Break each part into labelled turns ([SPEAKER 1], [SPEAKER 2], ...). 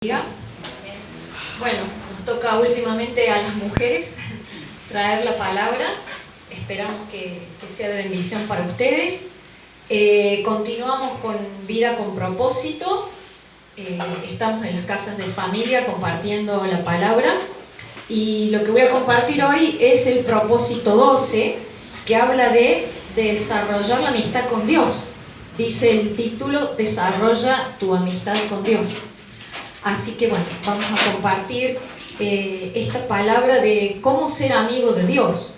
[SPEAKER 1] Bueno, nos toca últimamente a las mujeres traer la palabra. Esperamos que sea de bendición para ustedes. Continuamos con Vida con Propósito. Estamos en las casas de familia compartiendo la palabra. Y lo que voy a compartir hoy es el propósito 12, que habla de desarrollar la amistad con Dios. Dice el título: Desarrolla tu amistad con Dios. Así que bueno, vamos a compartir esta palabra de cómo ser amigo de Dios.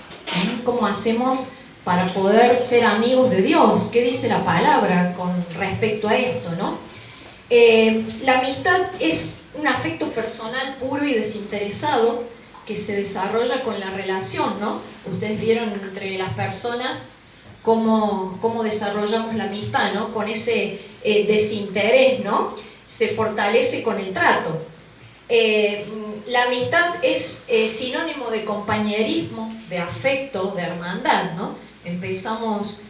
[SPEAKER 1] ¿Cómo hacemos para poder ser amigos de Dios? ¿Qué dice la palabra con respecto a esto, no? La amistad es un afecto personal puro y desinteresado que se desarrolla con la relación, ¿no? Ustedes vieron entre las personas cómo desarrollamos la amistad, ¿no? Con ese desinterés, ¿no? Se fortalece con el trato. La amistad es sinónimo de compañerismo, de afecto, de hermandad, ¿no? Empezamos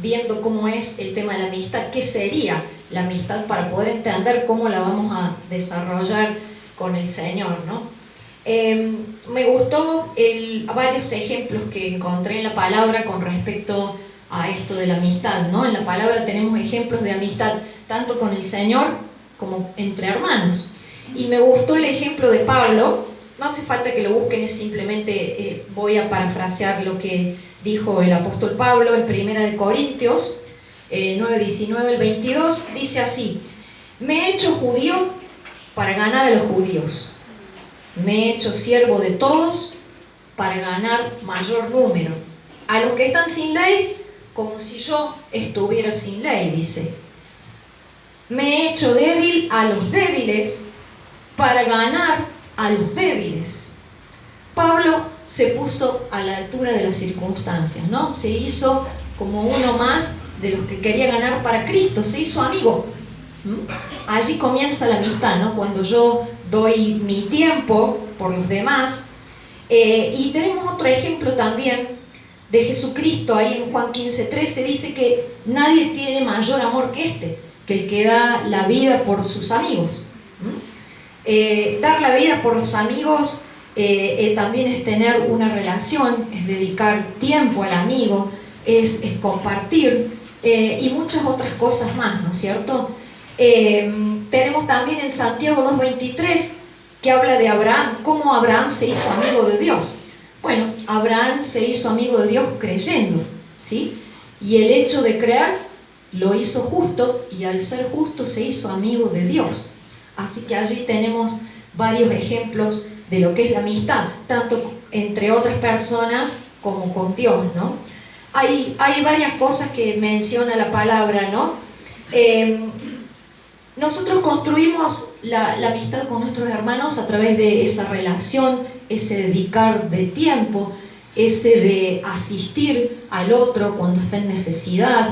[SPEAKER 1] viendo cómo es el tema de la amistad, qué sería la amistad para poder entender cómo la vamos a desarrollar con el Señor, ¿no? Me gustó varios ejemplos que encontré en la palabra con respecto a esto de la amistad, ¿no? En la palabra tenemos ejemplos de amistad tanto con el Señor como entre hermanos. Y me gustó el ejemplo de Pablo. No hace falta que lo busquen, es simplemente voy a parafrasear lo que dijo el apóstol Pablo en 1 Corintios 9:19-22. Dice así: me he hecho judío para ganar a los judíos, me he hecho siervo de todos para ganar mayor número, a los que están sin ley como si yo estuviera sin ley, dice. Me he hecho débil a los débiles para ganar a los débiles. Pablo se puso a la altura de las circunstancias, ¿no? Se hizo como uno más de los que quería ganar para Cristo, se hizo amigo. Allí comienza la amistad, ¿no? Cuando yo doy mi tiempo por los demás. Y tenemos otro ejemplo también de Jesucristo, ahí en Juan 15:13 dice que nadie tiene mayor amor que el que da la vida por sus amigos. Dar la vida por los amigos también es tener una relación, es dedicar tiempo al amigo, es compartir y muchas otras cosas más, ¿no es cierto? Tenemos también en Santiago 2:23 que habla de Abraham, cómo Abraham se hizo amigo de Dios. Bueno, Abraham se hizo amigo de Dios creyendo, ¿sí? Y el hecho de creer lo hizo justo, y al ser justo se hizo amigo de Dios. Así que allí tenemos varios ejemplos de lo que es la amistad, tanto entre otras personas como con Dios, ¿no? Hay varias cosas que menciona la palabra, ¿no? Nosotros construimos la amistad con nuestros hermanos a través de esa relación, ese dedicar de tiempo, ese de asistir al otro cuando está en necesidad.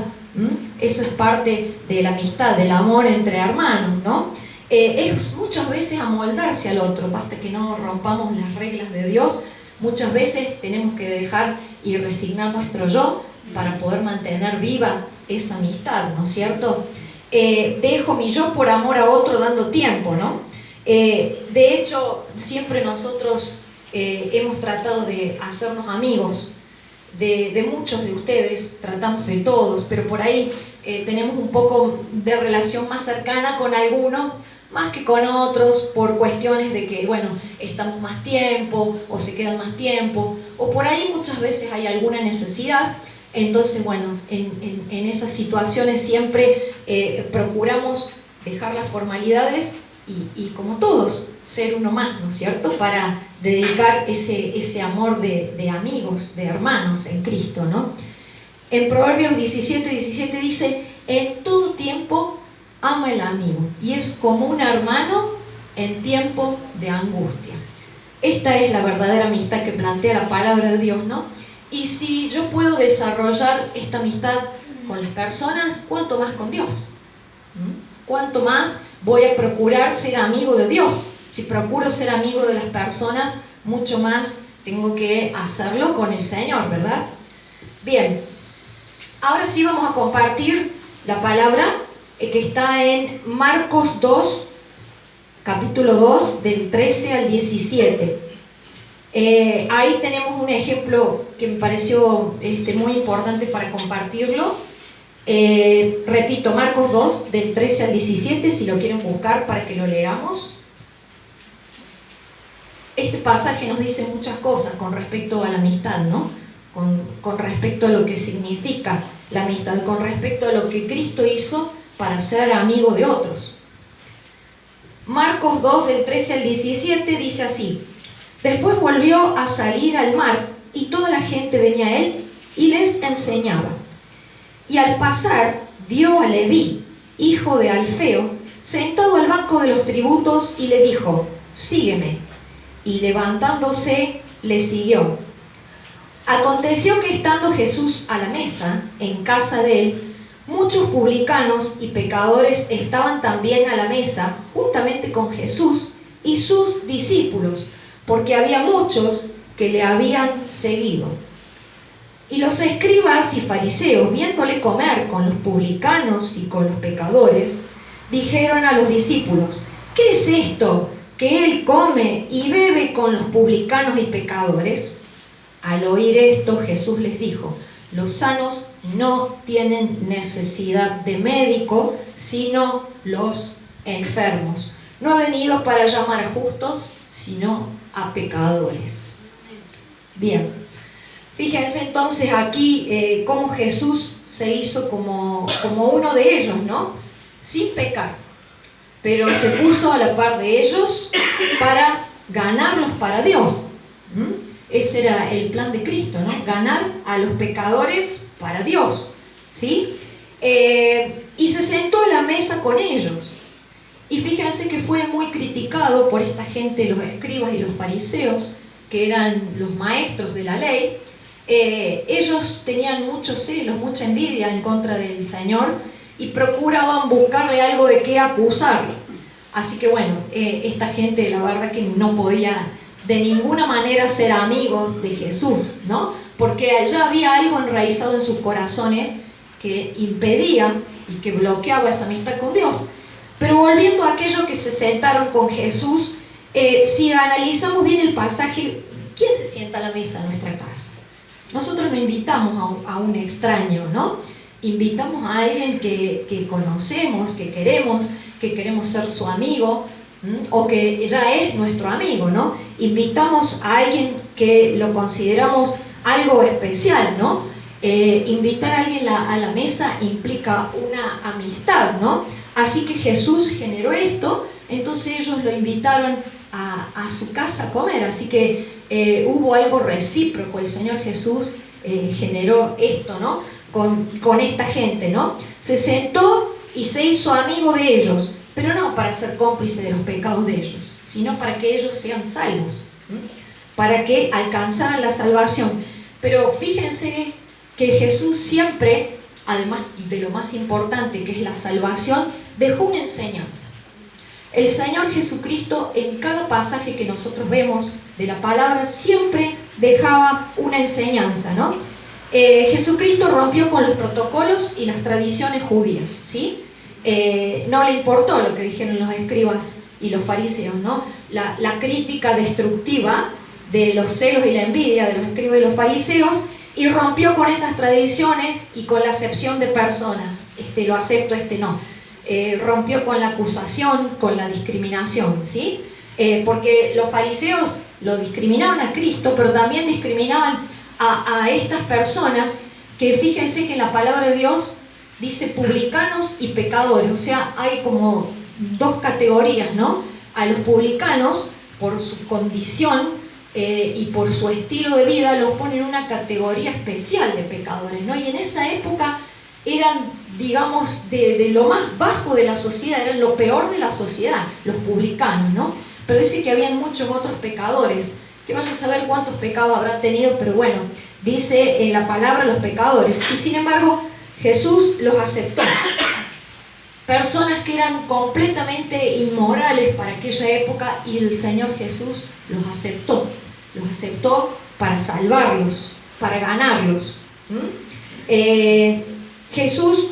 [SPEAKER 1] Eso es parte de la amistad, del amor entre hermanos, ¿no? Es muchas veces amoldarse al otro, basta que no rompamos las reglas de Dios. Muchas veces tenemos que dejar y resignar nuestro yo para poder mantener viva esa amistad, ¿no es cierto? Dejo mi yo por amor a otro dando tiempo, ¿no? De hecho, siempre nosotros hemos tratado de hacernos amigos de muchos de ustedes, tratamos de todos, pero por ahí tenemos un poco de relación más cercana con algunos, más que con otros, por cuestiones de que, bueno, estamos más tiempo, o se queda más tiempo, o por ahí muchas veces hay alguna necesidad. Entonces, bueno, en esas situaciones siempre procuramos dejar las formalidades y como todos, ser uno más, ¿no es cierto?, para dedicar ese amor de amigos, de hermanos en Cristo, ¿no? En Proverbios 17:17 dice: en todo tiempo ama el amigo, y es como un hermano en tiempo de angustia. Esta es la verdadera amistad que plantea la palabra de Dios, ¿no? Y si yo puedo desarrollar esta amistad con las personas, ¿cuánto más con Dios? ¿Cuánto más voy a procurar ser amigo de Dios? Si procuro ser amigo de las personas, mucho más tengo que hacerlo con el Señor, ¿verdad? Bien, ahora sí vamos a compartir la palabra que está en Marcos 2, capítulo 2, del 13 al 17. Ahí tenemos un ejemplo que me pareció muy importante para compartirlo. Repito, Marcos 2, del 13 al 17, si lo quieren buscar para que lo leamos. Este pasaje nos dice muchas cosas con respecto a la amistad, ¿no? Con respecto a lo que significa la amistad, con respecto a lo que Cristo hizo para ser amigo de otros. Marcos 2, del 13 al 17, dice así: Después volvió a salir al mar, y toda la gente venía a él y les enseñaba. Y al pasar, vio a Leví, hijo de Alfeo, sentado al banco de los tributos, y le dijo: Sígueme. Y levantándose, le siguió. Aconteció que estando Jesús a la mesa, en casa de él, muchos publicanos y pecadores estaban también a la mesa, juntamente con Jesús y sus discípulos, porque había muchos que le habían seguido. Y los escribas y fariseos, viéndole comer con los publicanos y con los pecadores, dijeron a los discípulos: ¿Qué es esto que él come y bebe con los publicanos y pecadores? Al oír esto, Jesús les dijo: Los sanos no tienen necesidad de médico, sino los enfermos. No he venido para llamar a justos, sino a pecadores. Bien, fíjense entonces aquí cómo Jesús se hizo como uno de ellos, ¿no? Sin pecar, pero se puso a la par de ellos para ganarlos para Dios. Ese era el plan de Cristo, ¿no? Ganar a los pecadores para Dios, ¿sí? Y se sentó a la mesa con ellos. Y fíjense que fue muy criticado por esta gente, los escribas y los fariseos, que eran los maestros de la ley. Ellos tenían muchos celos, mucha envidia en contra del Señor y procuraban buscarle algo de qué acusarlo. Así que bueno, esta gente la verdad que no podía de ninguna manera ser amigos de Jesús, ¿no? Porque allá había algo enraizado en sus corazones que impedía y que bloqueaba esa amistad con Dios. Pero volviendo a aquellos que se sentaron con Jesús, si analizamos bien el pasaje, ¿quién se sienta a la mesa en nuestra casa? Nosotros no invitamos a un extraño, ¿no? Invitamos a alguien que conocemos, que queremos ser su amigo, o que ya es nuestro amigo, ¿no? Invitamos a alguien que lo consideramos algo especial, ¿no? Invitar a alguien a la mesa implica una amistad, ¿no? Así que Jesús generó esto, entonces ellos lo invitaron a su casa a comer, así que hubo algo recíproco. El Señor Jesús generó esto, ¿no? Con esta gente, ¿no? Se sentó y se hizo amigo de ellos, pero no para ser cómplice de los pecados de ellos, sino para que ellos sean salvos, para que alcanzaran la salvación. Pero fíjense que Jesús siempre, además de lo más importante que es la salvación, dejó una enseñanza. El Señor Jesucristo, en cada pasaje que nosotros vemos de la palabra, siempre dejaba una enseñanza, ¿no? Jesucristo rompió con los protocolos y las tradiciones judías, ¿sí? No le importó lo que dijeron los escribas y los fariseos, ¿no? La crítica destructiva de los celos y la envidia de los escribas y los fariseos, y rompió con esas tradiciones y con la acepción de personas. Lo acepto, no. Rompió con la acusación, con la discriminación, ¿sí? Porque los fariseos lo discriminaban a Cristo, pero también discriminaban a estas personas que, fíjense que en la palabra de Dios dice publicanos y pecadores, o sea, hay como dos categorías, ¿no? A los publicanos, por su condición y por su estilo de vida, los ponen en una categoría especial de pecadores, ¿no? Y en esa época eran, digamos, de lo más bajo de la sociedad, eran lo peor de la sociedad, los publicanos, ¿no? Pero dice que había muchos otros pecadores, que vaya a saber cuántos pecados habrán tenido, pero bueno, dice en la palabra los pecadores, y sin embargo Jesús los aceptó. Personas que eran completamente inmorales para aquella época, y el Señor Jesús los aceptó para salvarlos, para ganarlos. Jesús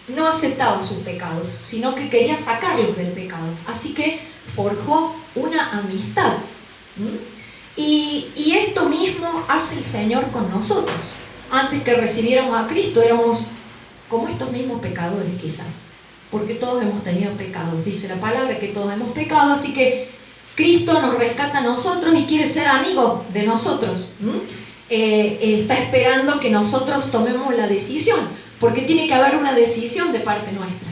[SPEAKER 1] no aceptaba sus pecados, sino que quería sacarlos del pecado. Así que forjó una amistad. Y esto mismo hace el Señor con nosotros. Antes que recibiéramos a Cristo éramos como estos mismos pecadores quizás, porque todos hemos tenido pecados. Dice la palabra que todos hemos pecado, así que Cristo nos rescata a nosotros y quiere ser amigo de nosotros. Está esperando que nosotros tomemos la decisión, porque tiene que haber una decisión de parte nuestra.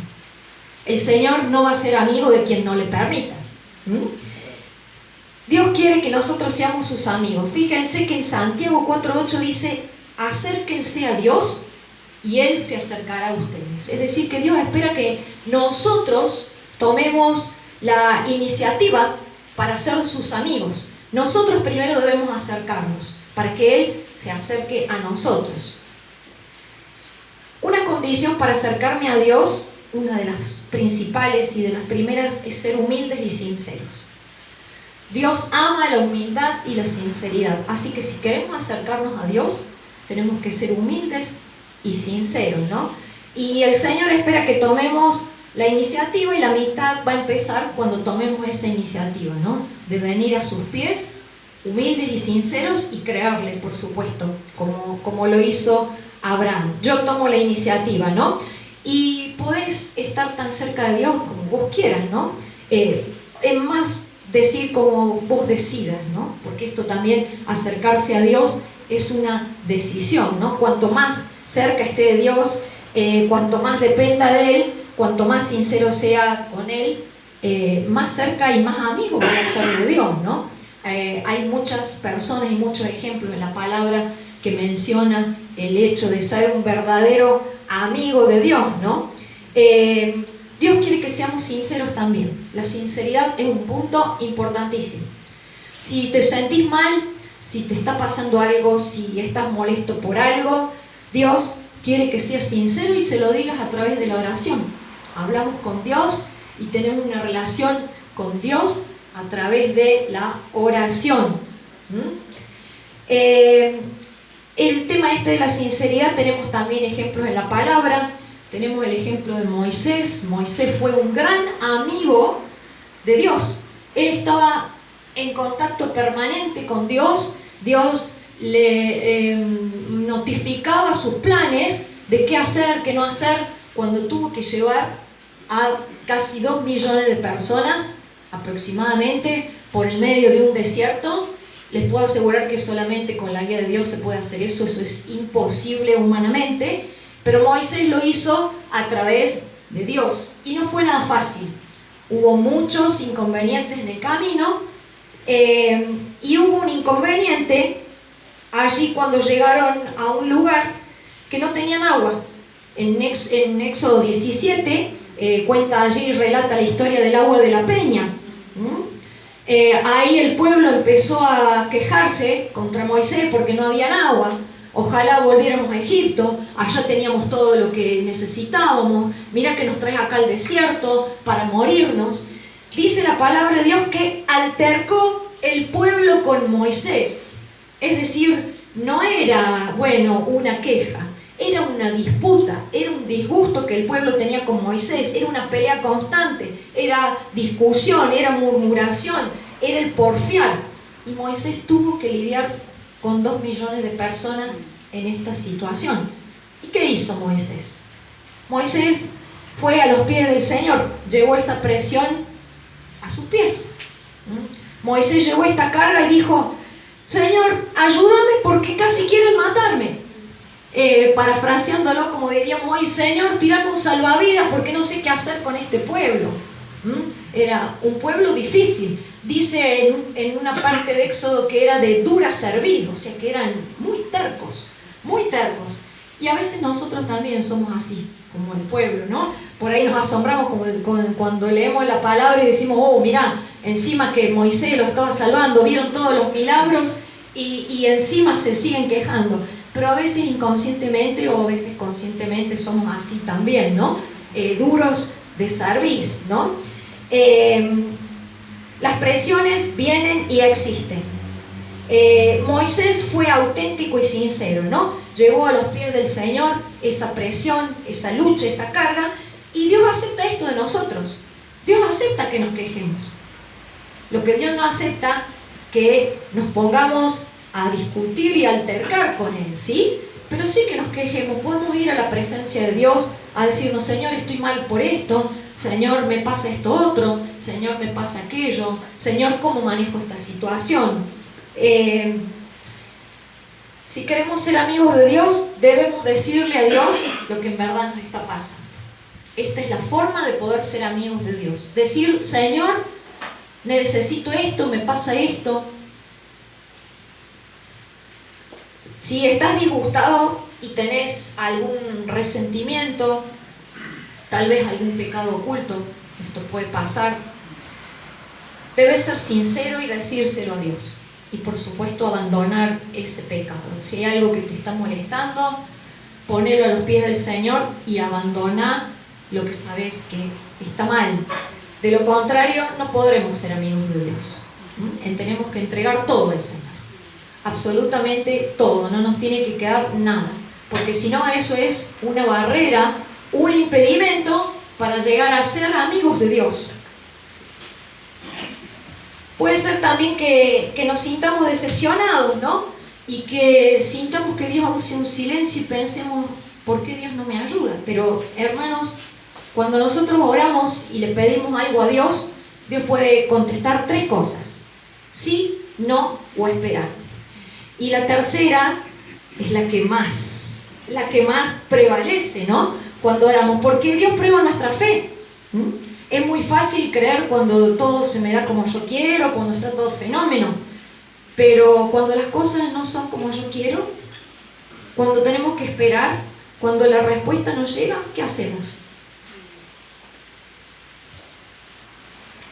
[SPEAKER 1] El Señor no va a ser amigo de quien no le permita. Dios quiere que nosotros seamos sus amigos. Fíjense que en Santiago 4:8 dice: acérquense a Dios y Él se acercará a ustedes. Es decir, que Dios espera que nosotros tomemos la iniciativa para ser sus amigos. Nosotros primero debemos acercarnos para que Él se acerque a nosotros. Una condición para acercarme a Dios, una de las principales y de las primeras, es ser humildes y sinceros. Dios ama la humildad y la sinceridad, así que si queremos acercarnos a Dios, tenemos que ser humildes y sinceros, ¿no? Y el Señor espera que tomemos la iniciativa, y la amistad va a empezar cuando tomemos esa iniciativa, ¿no? De venir a sus pies, humildes y sinceros, y creerle, por supuesto, como lo hizo Abraham. Yo tomo la iniciativa, ¿no? Y podés estar tan cerca de Dios como vos quieras, ¿no? Es más decir como vos decidas, ¿no? Porque esto también, acercarse a Dios, es una decisión, ¿no? Cuanto más cerca esté de Dios, cuanto más dependa de Él, cuanto más sincero sea con Él, más cerca y más amigo voy a ser de Dios, ¿no? Hay muchas personas y muchos ejemplos en la palabra que menciona el hecho de ser un verdadero amigo de Dios, ¿no? Dios quiere que seamos sinceros también. La sinceridad es un punto importantísimo. Si te sentís mal, si te está pasando algo, si estás molesto por algo, Dios quiere que seas sincero y se lo digas a través de la oración. Hablamos con Dios y tenemos una relación con Dios a través de la oración. El tema de la sinceridad, tenemos también ejemplos en la palabra. Tenemos el ejemplo de Moisés. Moisés fue un gran amigo de Dios. Él estaba en contacto permanente con Dios. Dios le notificaba sus planes de qué hacer, qué no hacer, cuando tuvo que llevar a casi 2 millones de personas aproximadamente por el medio de un desierto. Les puedo asegurar que solamente con la guía de Dios se puede hacer eso. Eso es imposible humanamente, pero Moisés lo hizo a través de Dios y no fue nada fácil. Hubo muchos inconvenientes en el camino, y hubo un inconveniente allí cuando llegaron a un lugar que no tenían agua. En Éxodo 17 cuenta allí, relata la historia del agua de la peña. Ahí el pueblo empezó a quejarse contra Moisés porque no había agua. Ojalá volviéramos a Egipto, allá teníamos todo lo que necesitábamos. Mira que nos traes acá al desierto para morirnos. Dice la palabra de Dios que altercó el pueblo con Moisés. Es decir, no era, una queja, era una disputa, era un disgusto que el pueblo tenía con Moisés, era una pelea constante, era discusión, era murmuración, era el porfiar. Y Moisés tuvo que lidiar con 2 millones de personas en esta situación. ¿Y qué hizo Moisés? Moisés fue a los pies del Señor, llevó esa presión a sus pies. Moisés llevó esta carga y dijo: Señor, ayúdame porque casi quieren matarme. Parafraseándolo, como diríamos hoy: Señor, tírame un salvavidas porque no sé qué hacer con este pueblo. Era un pueblo difícil. Dice en una parte de Éxodo que era de dura cerviz, o sea que eran muy tercos, muy tercos. Y a veces nosotros también somos así, como el pueblo, ¿no? Por ahí nos asombramos cuando leemos la palabra y decimos: oh, mirá, encima que Moisés lo estaba salvando, vieron todos los milagros y encima se siguen quejando. Pero a veces inconscientemente o a veces conscientemente somos así también, ¿no? Duros de cerviz, ¿no? Las presiones vienen y existen. Moisés fue auténtico y sincero, ¿no? Llevó a los pies del Señor esa presión, esa lucha, esa carga, y Dios acepta esto de nosotros. Dios acepta que nos quejemos. Lo que Dios no acepta que nos pongamos a discutir y altercar con Él, ¿sí? Pero sí que nos quejemos, podemos ir a la presencia de Dios a decirnos, Señor, estoy mal por esto, Señor, me pasa esto otro, Señor, me pasa aquello, Señor, ¿cómo manejo esta situación? Si queremos ser amigos de Dios, debemos decirle a Dios lo que en verdad nos está pasando. Esta es la forma de poder ser amigos de Dios. Decir, Señor, necesito esto, me pasa esto. Si estás disgustado y tenés algún resentimiento, tal vez algún pecado oculto, esto puede pasar, debes ser sincero y decírselo a Dios. Y por supuesto abandonar ese pecado. Si hay algo que te está molestando, ponelo a los pies del Señor y abandoná lo que sabes que está mal. De lo contrario, no podremos ser amigos de Dios. Tenemos que entregar todo al Señor. Absolutamente todo, no nos tiene que quedar nada, porque si no eso es una barrera, un impedimento para llegar a ser amigos de Dios. Puede ser también que nos sintamos decepcionados, ¿no? Y que sintamos que Dios hace un silencio y pensemos, ¿por qué Dios no me ayuda? Pero hermanos, cuando nosotros oramos y le pedimos algo a Dios, Dios puede contestar 3 cosas: sí, no o esperar. Y la tercera es la que más prevalece, ¿no? Cuando oramos, porque Dios prueba nuestra fe. Es muy fácil creer cuando todo se me da como yo quiero, cuando está todo fenómeno. Pero cuando las cosas no son como yo quiero, cuando tenemos que esperar, cuando la respuesta no llega, ¿qué hacemos?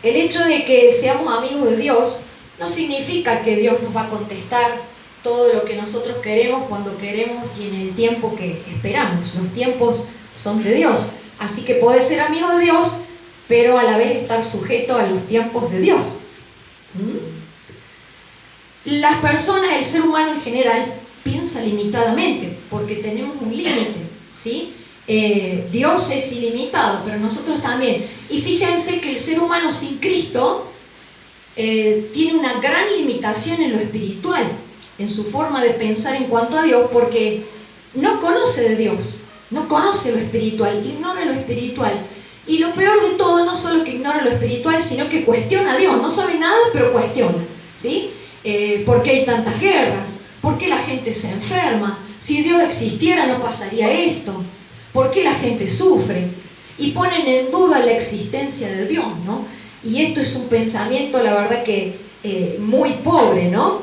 [SPEAKER 1] El hecho de que seamos amigos de Dios no significa que Dios nos va a contestar todo lo que nosotros queremos, cuando queremos y en el tiempo que esperamos. Los tiempos son de Dios. Así que podés ser amigo de Dios, pero a la vez estar sujeto a los tiempos de Dios. Las personas, el ser humano en general, piensa limitadamente, porque tenemos un límite, ¿sí? Dios es ilimitado, pero nosotros también. Y fíjense que el ser humano sin Cristo tiene una gran limitación en lo espiritual, en su forma de pensar en cuanto a Dios, porque no conoce de Dios, no conoce lo espiritual, ignora lo espiritual. Y lo peor de todo, no solo que ignora lo espiritual, sino que cuestiona a Dios. No sabe nada, pero cuestiona, ¿sí? ¿Por qué hay tantas guerras? ¿Por qué la gente se enferma? Si Dios existiera no pasaría esto. ¿Por qué la gente sufre? Y ponen en duda la existencia de Dios, ¿no? Y esto es un pensamiento, la verdad que muy pobre, ¿no?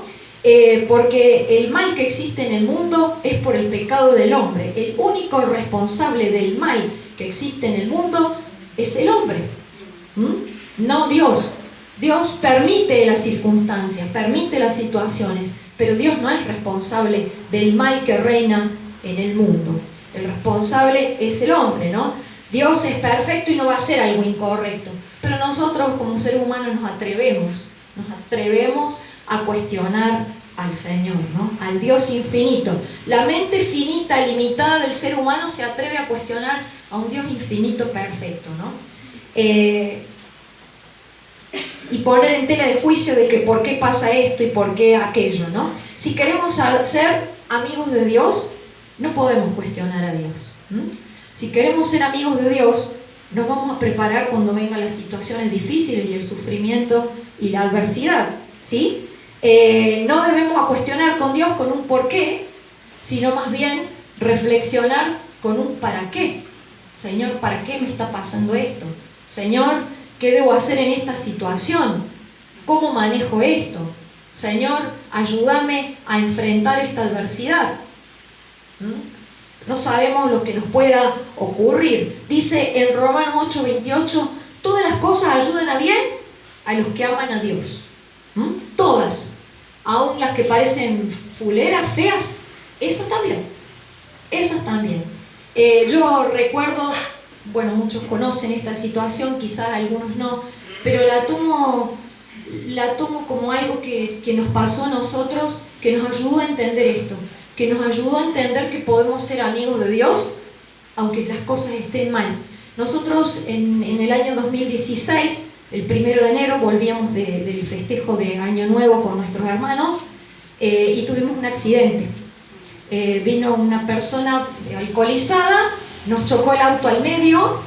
[SPEAKER 1] Porque el mal que existe en el mundo es por el pecado del hombre. El único responsable del mal que existe en el mundo es el hombre, no Dios. Dios permite las circunstancias, permite las situaciones, pero Dios no es responsable del mal que reina en el mundo. El responsable es el hombre, ¿no? Dios es perfecto y no va a hacer algo incorrecto, pero nosotros como seres humanos nos atrevemos a cuestionar al Señor, ¿no? Al Dios infinito. La mente finita, limitada del ser humano se atreve a cuestionar a un Dios infinito perfecto, ¿no? Y poner en tela de juicio de que por qué pasa esto y por qué aquello, ¿no? Si queremos ser amigos de Dios, no podemos cuestionar a Dios. Si queremos ser amigos de Dios, nos vamos a preparar cuando vengan las situaciones difíciles y el sufrimiento y la adversidad, ¿sí? No debemos cuestionar con Dios con un por qué, sino más bien reflexionar con un para qué. Señor, ¿para qué me está pasando esto? Señor, ¿qué debo hacer en esta situación? ¿Cómo manejo esto? Señor, ayúdame a enfrentar esta adversidad. No sabemos lo que nos pueda ocurrir. Dice en Romanos 8:28, todas las cosas ayudan a bien a los que aman a Dios. Todas, aun las que parecen fuleras, feas, esas también. Yo recuerdo, bueno, muchos conocen esta situación, quizás algunos no, pero la tomo como algo que nos pasó a nosotros, que nos ayudó a entender esto, que nos ayudó a entender que podemos ser amigos de Dios, aunque las cosas estén mal. Nosotros en el año 2016 El 1 de enero volvíamos del festejo de Año Nuevo con nuestros hermanos y tuvimos un accidente. Vino una persona alcoholizada, nos chocó el auto al medio,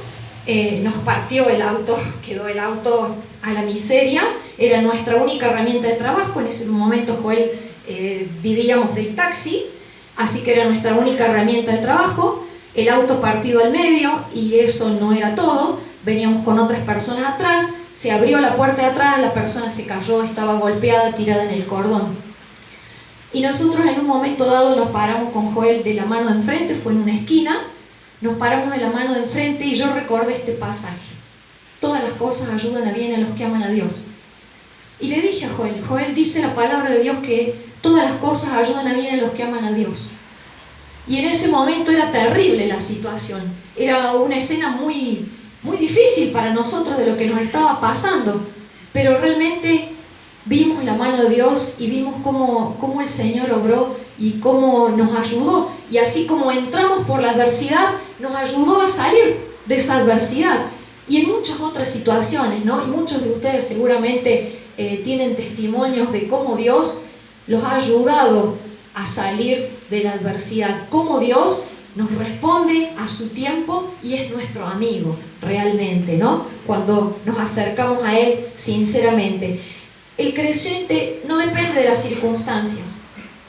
[SPEAKER 1] nos partió el auto, quedó el auto a la miseria. Era nuestra única herramienta de trabajo. En ese momento Joel vivíamos del taxi, así que era nuestra única herramienta de trabajo. El auto partido al medio, y eso no era todo. Veníamos con otras personas atrás, se abrió la puerta de atrás, la persona se cayó, estaba golpeada, tirada en el cordón. Y nosotros en un momento dado nos paramos con Joel de la mano de enfrente, fue en una esquina, nos paramos de la mano de enfrente y yo recordé este pasaje: todas las cosas ayudan a bien a los que aman a Dios. Y le dije a Joel dice la palabra de Dios que todas las cosas ayudan a bien a los que aman a Dios. Y en ese momento era terrible la situación, era una escena muy difícil para nosotros de lo que nos estaba pasando, pero realmente vimos la mano de Dios y vimos cómo el Señor obró y cómo nos ayudó. Y así como entramos por la adversidad, nos ayudó a salir de esa adversidad. Y en muchas otras situaciones, ¿no? Y muchos de ustedes seguramente tienen testimonios de cómo Dios los ha ayudado a salir de la adversidad, cómo Dios nos responde a su tiempo y es nuestro amigo realmente, ¿no? Cuando nos acercamos a Él sinceramente. El creyente no depende de las circunstancias.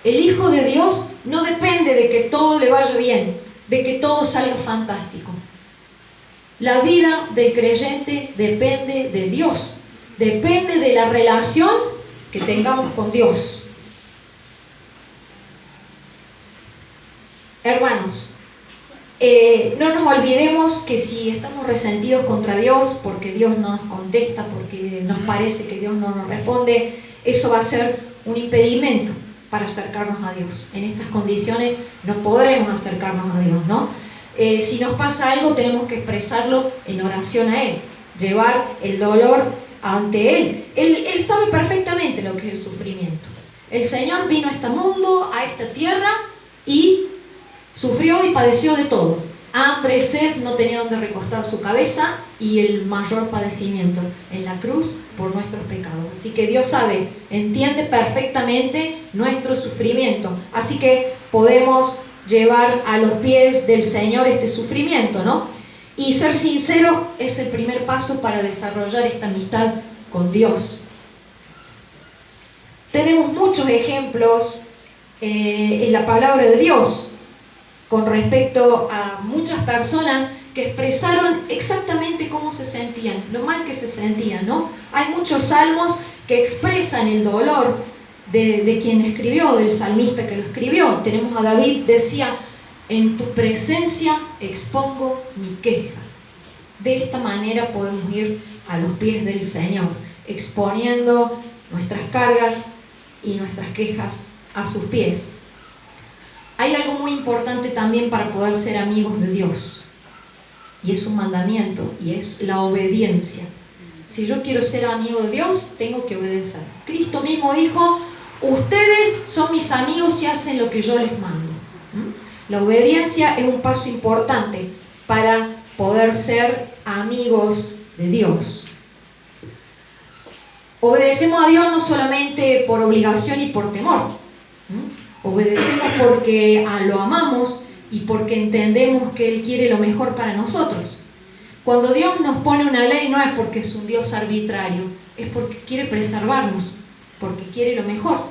[SPEAKER 1] El Hijo de Dios no depende de que todo le vaya bien, de que todo salga fantástico. La vida del creyente depende de Dios, depende de la relación que tengamos con Dios. Hermanos, no nos olvidemos que si estamos resentidos contra Dios porque Dios no nos contesta, porque nos parece que Dios no nos responde, eso va a ser un impedimento para acercarnos a Dios. En estas condiciones no podremos acercarnos a Dios, ¿no? Si nos pasa algo, tenemos que expresarlo en oración a Él, llevar el dolor ante Él. Él sabe perfectamente lo que es el sufrimiento. El Señor vino a este mundo, a esta tierra, y sufrió y padeció de todo. Hambre, sed, no tenía donde recostar su cabeza, y el mayor padecimiento en la cruz por nuestros pecados. Así que Dios sabe, entiende perfectamente nuestro sufrimiento. Así que podemos llevar a los pies del Señor este sufrimiento, ¿no? Y ser sincero es el primer paso para desarrollar esta amistad con Dios. Tenemos muchos ejemplos en la palabra de Dios con respecto a muchas personas que expresaron exactamente cómo se sentían, lo mal que se sentían, ¿no? Hay muchos salmos que expresan el dolor de quien escribió, del salmista que lo escribió. Tenemos a David, decía: en tu presencia expongo mi queja. De esta manera podemos ir a los pies del Señor, exponiendo nuestras cargas y nuestras quejas a sus pies. Hay algo muy importante también para poder ser amigos de Dios, y es un mandamiento, y es la obediencia. Si yo quiero ser amigo de Dios, tengo que obedecer. Cristo mismo dijo: ustedes son mis amigos si hacen lo que yo les mando. La obediencia es un paso importante para poder ser amigos de Dios. Obedecemos a Dios no solamente por obligación y por temor. Obedecemos porque lo amamos y porque entendemos que Él quiere lo mejor para nosotros. Cuando Dios nos pone una ley, no es porque es un Dios arbitrario, es porque quiere preservarnos, porque quiere lo mejor.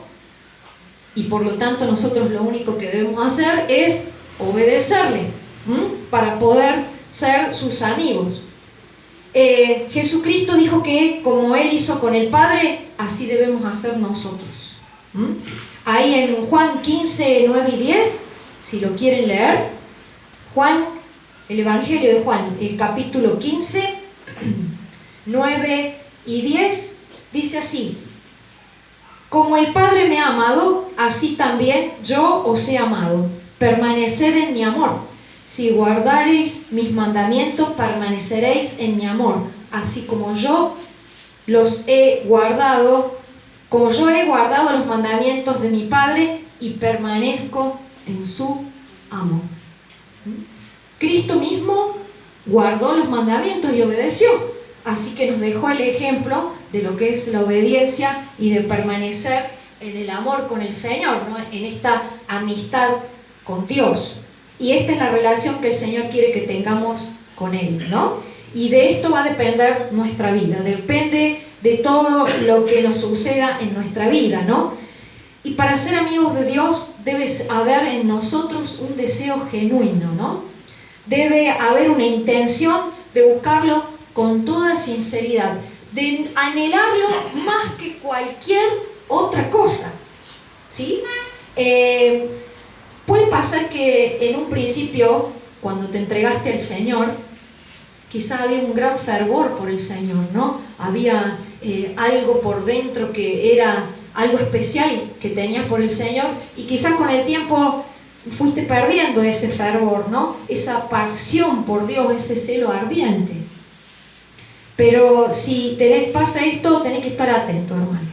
[SPEAKER 1] Y por lo tanto nosotros lo único que debemos hacer es obedecerle, para poder ser sus amigos. Jesucristo dijo que como Él hizo con el Padre, así debemos hacer nosotros. Ahí en Juan 15, 9 y 10, si lo quieren leer, el Evangelio de Juan, el capítulo 15, 9 y 10, dice así: como el Padre me ha amado, así también yo os he amado. Permaneced en mi amor. Si guardareis mis mandamientos, permaneceréis en mi amor, así como yo he guardado los mandamientos de mi Padre y permanezco en su amor. Cristo mismo guardó los mandamientos y obedeció. Así que nos dejó el ejemplo de lo que es la obediencia y de permanecer en el amor con el Señor, ¿no? En esta amistad con Dios. Y esta es la relación que el Señor quiere que tengamos con Él, ¿no? Y de esto va a depender nuestra vida, depende de todo lo que nos suceda en nuestra vida, ¿no? Y para ser amigos de Dios debe haber en nosotros un deseo genuino, ¿no? Debe haber una intención de buscarlo con toda sinceridad, de anhelarlo más que cualquier otra cosa, ¿sí? Puede pasar que en un principio, cuando te entregaste al Señor, quizás había un gran fervor por el Señor, ¿no? Había algo por dentro que era algo especial que tenías por el Señor, y quizás con el tiempo fuiste perdiendo ese fervor, ¿no? Esa pasión por Dios, ese celo ardiente. Pero si pasa esto, tenés que estar atento, hermano.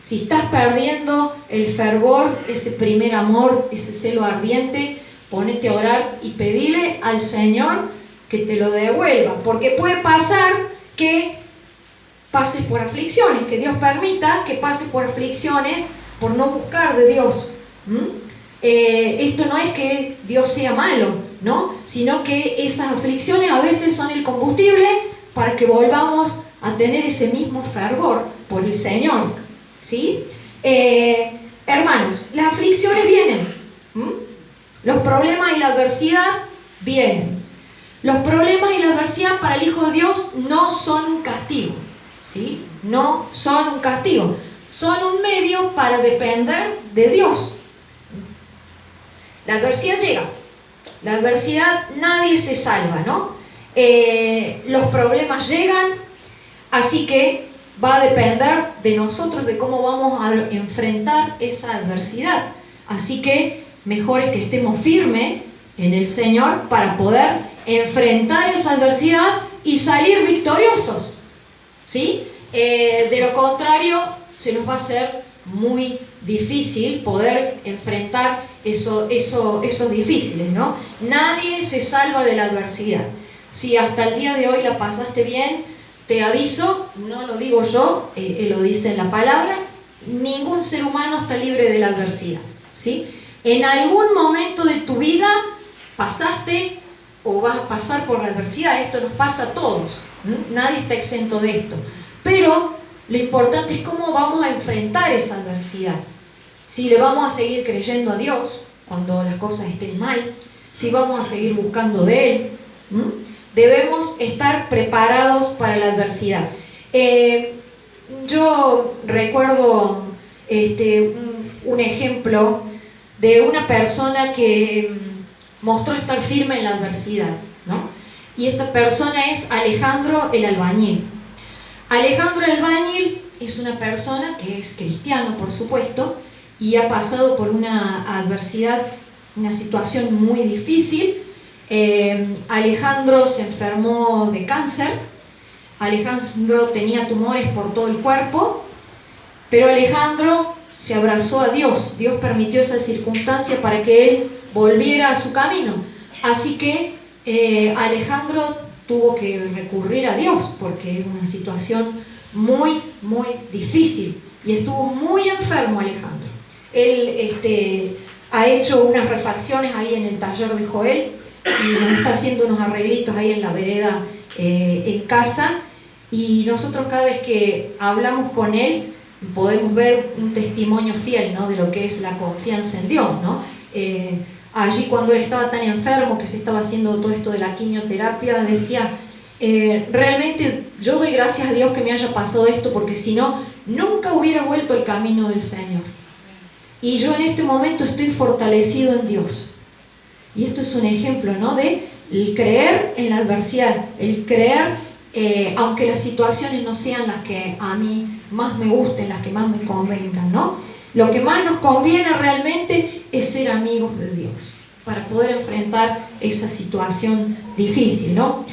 [SPEAKER 1] Si estás perdiendo el fervor, ese primer amor, ese celo ardiente, ponete a orar y pedile al Señor que te lo devuelva, porque puede pasar que pases por aflicciones, que Dios permita que pases por aflicciones por no buscar de Dios. Esto no es que Dios sea malo, ¿no? Sino que esas aflicciones a veces son el combustible para que volvamos a tener ese mismo fervor por el Señor, ¿sí? Hermanos, las aflicciones vienen, los problemas y la adversidad vienen. Los problemas y la adversidad para el Hijo de Dios no son un castigo, ¿sí? No son un castigo, son un medio para depender de Dios. La adversidad llega, la adversidad nadie se salva, ¿no? Los problemas llegan, así que va a depender de nosotros de cómo vamos a enfrentar esa adversidad. Así que mejor es que estemos firmes en el Señor para poder enfrentar esa adversidad y salir victoriosos, ¿sí? De lo contrario, se nos va a hacer muy difícil poder enfrentar esos difíciles, ¿no? Nadie se salva de la adversidad. Si hasta el día de hoy la pasaste bien, te aviso, no lo digo yo, lo dice en la palabra, ningún ser humano está libre de la adversidad, ¿sí? En algún momento de tu vida pasaste o vas a pasar por la adversidad, esto nos pasa a todos, nadie está exento de esto, pero lo importante es cómo vamos a enfrentar esa adversidad. Si le vamos a seguir creyendo a Dios cuando las cosas estén mal, si vamos a seguir buscando de Él, debemos estar preparados para la adversidad. Yo recuerdo un ejemplo de una persona que mostró estar firme en la adversidad, ¿no? Y esta persona es Alejandro el Albañil. Alejandro el Albañil es una persona que es cristiano, por supuesto, y ha pasado por una adversidad, una situación muy difícil. Alejandro se enfermó de cáncer, Alejandro tenía tumores por todo el cuerpo, pero Alejandro se abrazó a Dios. Dios permitió esa circunstancia para que él volviera a su camino. Así que Alejandro tuvo que recurrir a Dios porque era una situación muy, muy difícil y estuvo muy enfermo Alejandro. Él ha hecho unas refacciones ahí en el taller de Joel y nos está haciendo unos arreglitos ahí en la vereda en casa, y nosotros cada vez que hablamos con él podemos ver un testimonio fiel, ¿no?, de lo que es la confianza en Dios, ¿no? Allí cuando él estaba tan enfermo que se estaba haciendo todo esto de la quimioterapia, decía, realmente yo doy gracias a Dios que me haya pasado esto, porque si no, nunca hubiera vuelto al camino del Señor. Y yo en este momento estoy fortalecido en Dios. Y esto es un ejemplo, ¿no?, de el creer en la adversidad, el creer, aunque las situaciones no sean las que a mí más me gusten, las que más me convengan, ¿no? Lo que más nos conviene realmente es ser amigos de Dios, para poder enfrentar esa situación difícil, ¿no?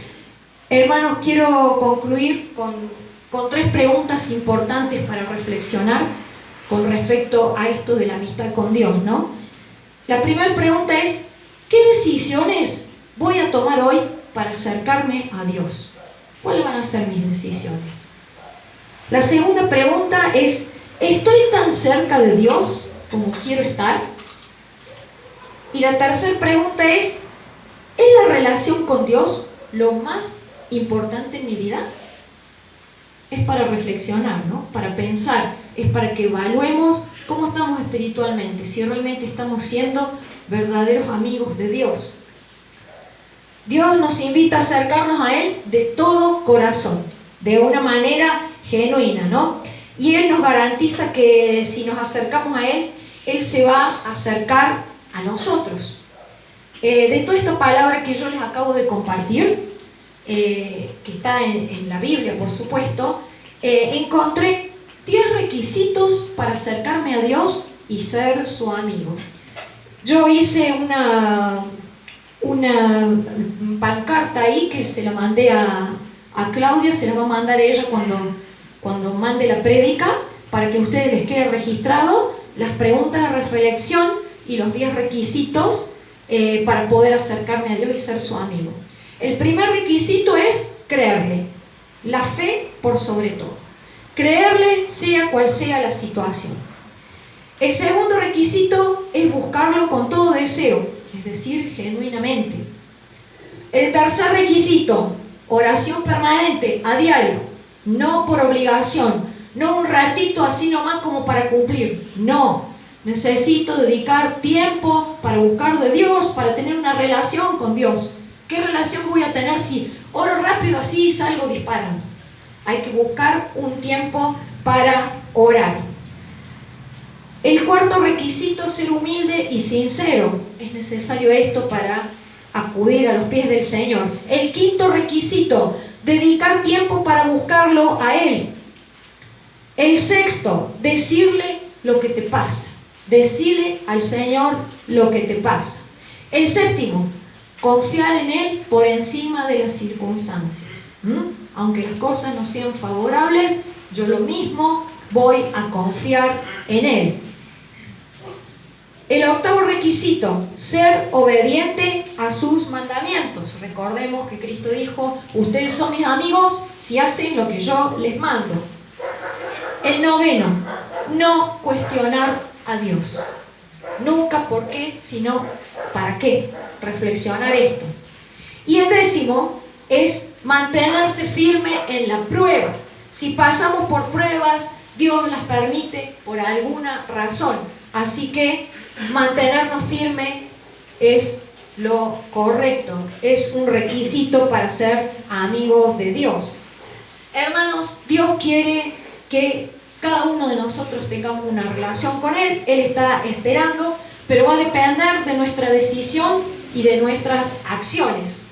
[SPEAKER 1] Hermanos, quiero concluir con 3 preguntas importantes para reflexionar con respecto a esto de la amistad con Dios, ¿no? La primera pregunta es, ¿qué decisiones voy a tomar hoy para acercarme a Dios? ¿cuáles van a ser mis decisiones? La segunda pregunta es, ¿estoy tan cerca de Dios como quiero estar? Y la tercera pregunta es la relación con Dios lo más importante en mi vida? Es para reflexionar, ¿no? Para pensar, es para que evaluemos cómo estamos espiritualmente, si realmente estamos siendo verdaderos amigos de Dios. Dios nos invita a acercarnos a Él de todo corazón, de una manera genuina, ¿no? Y Él nos garantiza que si nos acercamos a Él, Él se va a acercar a nosotros. De toda esta palabra que yo les acabo de compartir, que está en la Biblia, por supuesto, encontré 10 requisitos para acercarme a Dios y ser su amigo. Yo hice una pancarta ahí que se la mandé a Claudia, se la va a mandar ella cuando mande la prédica, para que a ustedes les quede registrado las preguntas de reflexión y los 10 requisitos para poder acercarme a Dios y ser su amigo. El primer requisito es creerle, la fe por sobre todo. Creerle sea cual sea la situación. El segundo requisito es buscarlo con todo deseo, es decir, genuinamente. El tercer requisito, oración permanente, a diario, no por obligación, no un ratito así nomás como para cumplir, no. Necesito dedicar tiempo para buscar de Dios, para tener una relación con Dios. ¿Qué relación voy a tener si oro rápido así y salgo disparando? Hay que buscar un tiempo para orar. El cuarto requisito, ser humilde y sincero. Es necesario esto para acudir a los pies del Señor. El quinto requisito, dedicar tiempo para buscarlo a Él. El sexto, decirle lo que te pasa. Decirle al Señor lo que te pasa. El séptimo, confiar en Él por encima de las circunstancias. Aunque las cosas no sean favorables, yo lo mismo voy a confiar en Él. El octavo requisito, ser obediente a sus mandamientos. Recordemos que Cristo dijo, ustedes son mis amigos si hacen lo que yo les mando. El noveno, no cuestionar a Dios. Nunca por qué, sino para qué. Reflexionar esto. Y el décimo es mantenerse firme en la prueba. Si pasamos por pruebas, Dios las permite por alguna razón. Así que mantenernos firmes es lo correcto, es un requisito para ser amigos de Dios. Hermanos, Dios quiere que cada uno de nosotros tengamos una relación con Él. Él está esperando, pero va a depender de nuestra decisión y de nuestras acciones.